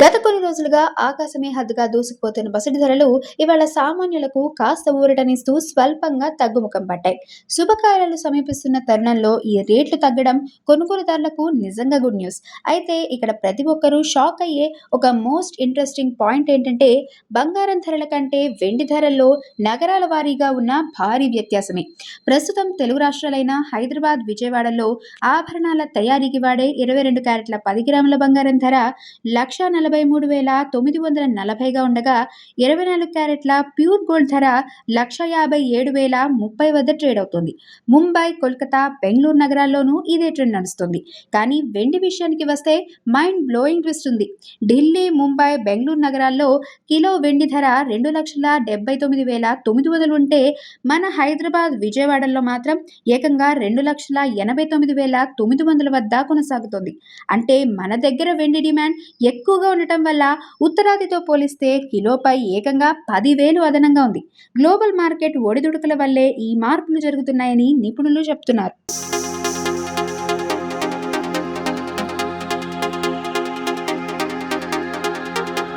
గత కొన్ని రోజులుగా ఆకాశమే హద్దుగా దూసుకుపోతున్న పసిడి ధరలు ఇవాళ సామాన్యులకు కాస్త ఊరటనిస్తూ స్వల్పంగా తగ్గుముఖం పట్టాయి. శుభకార్యాలు సమీపిస్తున్న తరుణంలో ఈ రేట్లు తగ్గడం కొనుగోలుదారులకు నిజంగా గుడ్ న్యూస్. అయితే ఇక్కడ ప్రతి ఒక్కరూ షాక్ అయ్యే ఒక మోస్ట్ ఇంట్రెస్టింగ్ పాయింట్ ఏంటంటే, బంగారం ధరల కంటే వెండి ధరల్లో నగరాల వారీగా ఉన్న భారీ వ్యత్యాసమే. ప్రస్తుతం తెలుగు రాష్ట్రాలైన హైదరాబాద్, విజయవాడలో ఆభరణాల తయారీకి వాడే 22 క్యారెట్ల 10 గ్రాముల బంగారం ధర 1,43,940గా ఉండగా, 24 క్యారెట్ల ప్యూర్ గోల్డ్ ధర 1,57,030 వద్ద ట్రేడ్ అవుతుంది. ముంబై, కోల్కతా, బెంగళూరు నగరాల్లోనూ ఇదే ట్రెండ్ నడుస్తుంది. కానీ వెండి విషయానికి వస్తే మైండ్ బ్లోయింగ్ ట్విస్ట్ ఉంది. ఢిల్లీ, ముంబై, బెంగళూరు నగరాల్లో కిలో వెండి ధర 2,79,900 ఉంటే, మన హైదరాబాద్, విజయవాడలో మాత్రం ఏకంగా 2,89,900 వద్ద కొనసాగుతోంది. అంటే మన దగ్గర వెండి డిమాండ్ ఎక్కువగా ఉండటం వల్ల ఉత్తరాదితో పోలిస్తే కిలోపై ఏకంగా 10,000 అదనంగా ఉంది. గ్లోబల్ మార్కెట్ ఒడిదుడుకుల వల్లే ఈ మార్పులు జరుగుతున్నాయని నిపుణులు చెప్తున్నారు.